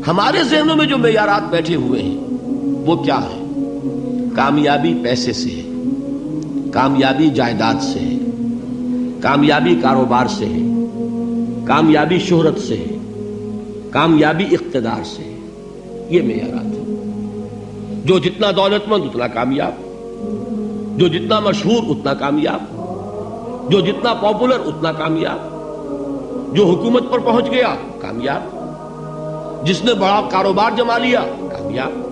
ہمارے ذہنوں میں جو معیارات بیٹھے ہوئے ہیں وہ کیا ہے؟ کامیابی پیسے سے ہے، کامیابی جائیداد سے ہے، کامیابی کاروبار سے ہے، کامیابی شہرت سے ہے، کامیابی اقتدار سے ہے. یہ معیارات ہیں. جو جتنا دولت مند اتنا کامیاب، جو جتنا مشہور اتنا کامیاب، جو جتنا پاپولر اتنا کامیاب، جو حکومت پر پہنچ گیا کامیاب، جس نے بڑا کاروبار جما لیا کامیاب،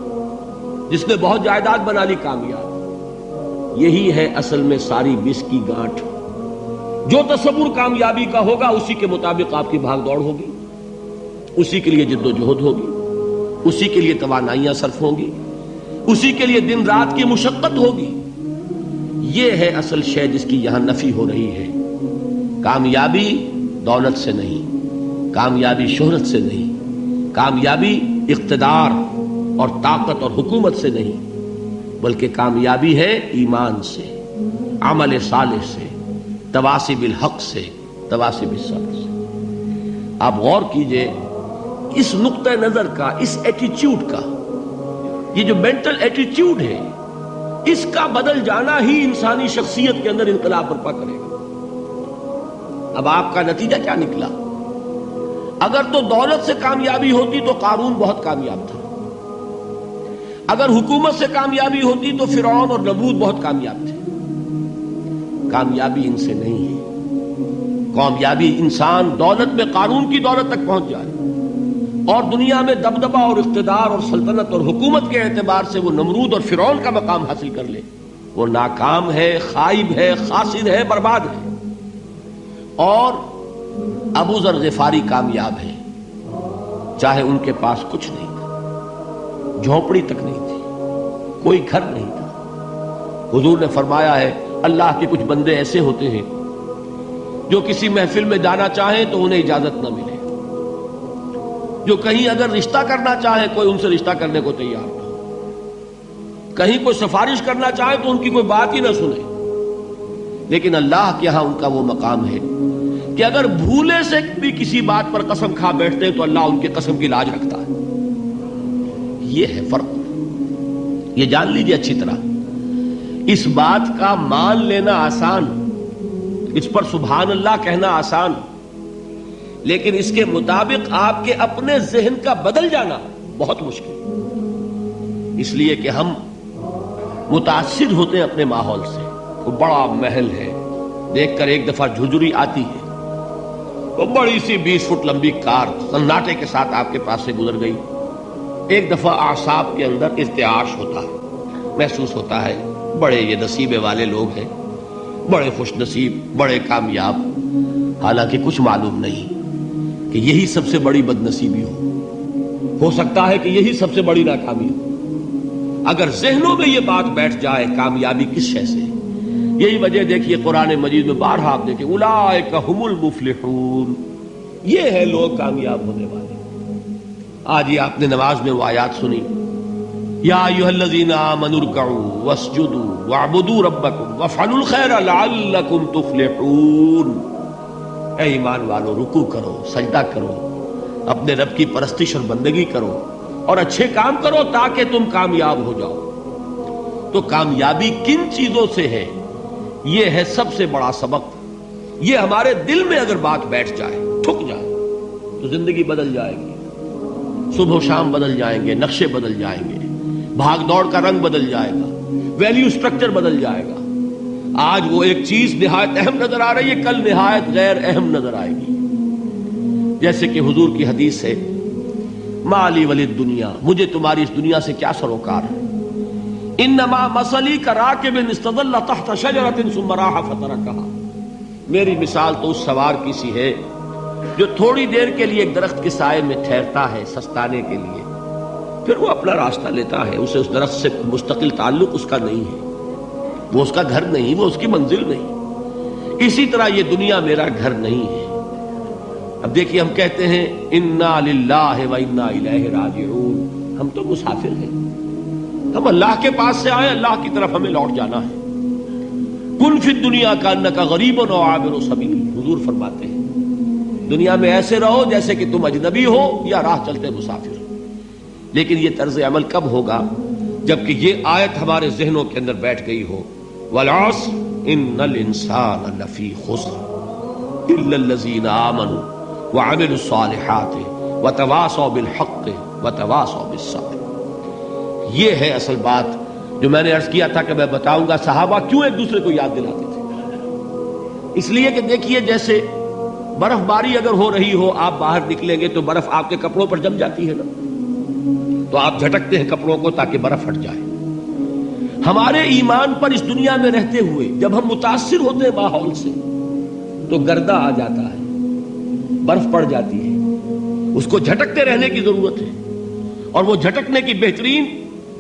جس نے بہت جائیداد بنا لی کامیاب. یہی ہے اصل میں ساری بس کی گانٹھ. جو تصور کامیابی کا ہوگا اسی کے مطابق آپ کی بھاگ دوڑ ہوگی، اسی کے لیے جد و جہد ہوگی، اسی کے لیے توانائیاں صرف ہوں گی، اسی کے لیے دن رات کی مشقت ہوگی. یہ ہے اصل شے جس کی یہاں نفی ہو رہی ہے. کامیابی دولت سے نہیں، کامیابی شہرت سے نہیں، کامیابی اقتدار اور طاقت اور حکومت سے نہیں، بلکہ کامیابی ہے ایمان سے، عمل صالح سے، تواصی بالحق سے، تواصی بالصبر سے. آپ غور کیجئے اس نقطہ نظر کا، اس ایٹیچیوڈ کا، یہ جو مینٹل ایٹیچیوڈ ہے اس کا بدل جانا ہی انسانی شخصیت کے اندر انقلاب برپا کرے گا. اب آپ کا نتیجہ کیا نکلا؟ اگر تو دولت سے کامیابی ہوتی تو قارون بہت کامیاب تھا، اگر حکومت سے کامیابی ہوتی تو فرعون اور نمرود بہت کامیاب تھے. کامیابی ان سے نہیں ہے. کامیابی انسان دولت میں قارون کی دولت تک پہنچ جائے اور دنیا میں دبدبہ اور اقتدار اور سلطنت اور حکومت کے اعتبار سے وہ نمرود اور فرعون کا مقام حاصل کر لے، وہ ناکام ہے، خائب ہے، خاسر ہے، برباد ہے. اور ابو ذر غفاری کامیاب ہے، چاہے ان کے پاس کچھ نہیں تھا، جھونپڑی تک نہیں تھی، کوئی گھر نہیں تھا. حضور نے فرمایا ہے اللہ کے کچھ بندے ایسے ہوتے ہیں جو کسی محفل میں جانا چاہیں تو انہیں اجازت نہ ملے، جو کہیں اگر رشتہ کرنا چاہے کوئی ان سے رشتہ کرنے کو تیار نہ، کہیں کوئی سفارش کرنا چاہے تو ان کی کوئی بات ہی نہ سنے. لیکن اللہ کے ہاں ان کا وہ مقام ہے کہ اگر بھولے سے بھی کسی بات پر قسم کھا بیٹھتے تو اللہ ان کے قسم کی لاج رکھتا ہے. یہ ہے فرق. یہ جان لیجیے اچھی طرح. اس بات کا مان لینا آسان، اس پر سبحان اللہ کہنا آسان، لیکن اس کے مطابق آپ کے اپنے ذہن کا بدل جانا بہت مشکل. اس لیے کہ ہم متاثر ہوتے ہیں اپنے ماحول سے. وہ بڑا محل ہے، دیکھ کر ایک دفعہ جھجری آتی ہے، وہ بڑی سی 20 فٹ لمبی کار سناٹے کے ساتھ آپ کے پاس سے گزر گئی. ایک دفعہ اعصاب کے اندر ارتعاش ہوتا ہے، محسوس ہوتا ہے بڑے یہ نصیبے والے لوگ ہیں، بڑے خوش نصیب، بڑے کامیاب. حالانکہ کچھ معلوم نہیں کہ یہی سب سے بڑی بد نصیبی ہو سکتا ہے کہ یہی سب سے بڑی ناکامی ہو. اگر ذہنوں میں یہ بات بیٹھ جائے کامیابی کس شے سے. یہی وجہ دیکھیے قرآن مجید میں بارہا آپ دیکھیں اولئک ھم المفلحون، یہ ہے لوگ کامیاب ہونے والے. آج یہ آپ نے نماز میں وہ آیات سنی، یا ایھا الذین آمنوا ارکعوا واسجدوا واعبدوا ربکم وافعلوا الخیر لعلکم تفلحون. اے ایمان والو، رکوع کرو، سجدہ کرو، اپنے رب کی پرستش اور بندگی کرو اور اچھے کام کرو تاکہ تم کامیاب ہو جاؤ. تو کامیابی کن چیزوں سے ہے؟ یہ ہے سب سے بڑا سبق. یہ ہمارے دل میں اگر بات بیٹھ جائے، ٹھک جائے، تو زندگی بدل جائے گی. صبح و شام بدل جائیں گے، نقشے بدل جائیں گے، بھاگ دوڑ کا رنگ بدل جائے گا، ویلیو سٹرکچر بدل جائے گا. آج وہ ایک چیز نہایت اہم نظر آ رہی ہے، کل نہایت غیر اہم نظر آئے گی. جیسے کہ حضور کی حدیث ہے مالی ولی دنیا، مجھے تمہاری اس دنیا سے کیا سروکار ہے. انما مثلی کراکب استظل تحت شجرۃ ثم راح فترکها، میری مثال تو اس سوار کی سی ہے جو تھوڑی دیر کے لیے ایک درخت کے سائے میں ٹھہرتا ہے سستانے کے لیے، پھر وہ اپنا راستہ لیتا ہے. اسے اس درخت سے مستقل تعلق اس کا نہیں ہے، وہ اس کا گھر نہیں، وہ اس کی منزل نہیں. اسی طرح یہ دنیا میرا گھر نہیں ہے. اب دیکھیے ہم کہتے ہیں انا للہ و انا الیہ راجعون، ہم تو مسافر ہیں، ہم اللہ کے پاس سے آئے، اللہ کی طرف ہمیں لوٹ جانا ہے. کن فی الدنیا کانک غریب و عابر سبیل، حضور فرماتے ہیں دنیا میں ایسے رہو جیسے کہ تم اجنبی ہو یا راہ چلتے مسافر. لیکن یہ طرز عمل کب ہوگا؟ جبکہ یہ آیت ہمارے ذہنوں کے اندر بیٹھ گئی ہو. والعصر ان الانسان لفی خسر الا الذین آمنوا وعملوا الصالحات وتواصوا بالحق وتواصوا بالصبر. یہ ہے اصل بات جو میں نے عرض کیا تھا کہ میں بتاؤں گا صحابہ کیوں ایک دوسرے کو یاد دلاتے تھے. اس لیے کہ دیکھیے جیسے برف باری اگر ہو رہی ہو، آپ باہر نکلیں گے تو برف آپ کے کپڑوں پر جم جاتی ہے نا، تو آپ جھٹکتے ہیں کپڑوں کو تاکہ برف ہٹ جائے. ہمارے ایمان پر اس دنیا میں رہتے ہوئے جب ہم متاثر ہوتے ہیں ماحول سے تو گردہ آ جاتا ہے، برف پڑ جاتی ہے، اس کو جھٹکتے رہنے کی ضرورت ہے. اور وہ جھٹکنے کی بہترین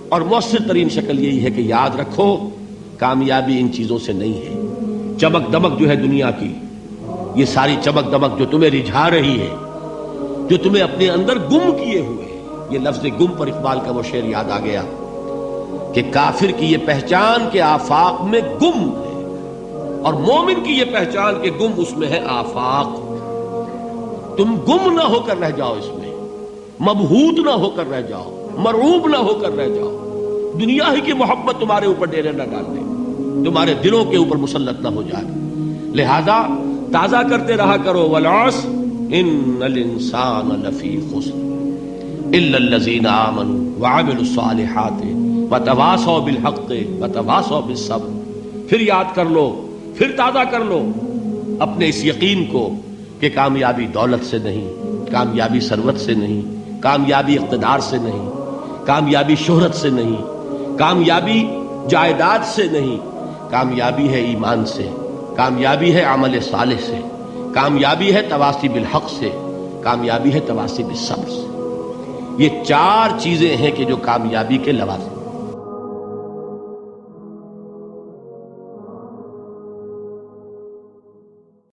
اور مؤثر ترین شکل یہی ہے کہ یاد رکھو کامیابی ان چیزوں سے نہیں ہے. چمک دمک جو ہے دنیا کی، یہ ساری چمک دمک جو تمہیں رجھا رہی ہے، جو تمہیں اپنے اندر گم کیے ہوئے. یہ لفظ گم پر اقبال کا وہ شعر یاد آ گیا کہ کافر کی یہ پہچان کے آفاق میں گم ہے، اور مومن کی یہ پہچان کے گم اس میں ہے آفاق. تم گم نہ ہو کر رہ جاؤ، اس میں مبہوت نہ ہو کر رہ جاؤ، مرعوب نہ ہو کر رہ جاؤ. دنیا ہی کی محبت تمہارے اوپر ڈیرے نہ ڈال دے، تمہارے دلوں کے اوپر مسلط نہ ہو جائے. لہذا تازہ کرتے رہا کرو والعصر ان الانسان لفی خسر الا الذین آمنوا وعملوا الصالحات وتواصوا بالحق وتواصوا بالصبر. پھر یاد کر لو، پھر تازہ کر لو اپنے اس یقین کو کہ کامیابی دولت سے نہیں، کامیابی ثروت سے نہیں، کامیابی اقتدار سے نہیں، کامیابی شہرت سے نہیں، کامیابی جائیداد سے نہیں. کامیابی ہے ایمان سے، کامیابی ہے عمل صالح سے، کامیابی ہے تواصی بالحق سے، کامیابی ہے تواصی بالصبر سے. یہ چار چیزیں ہیں کہ جو کامیابی کے لوازم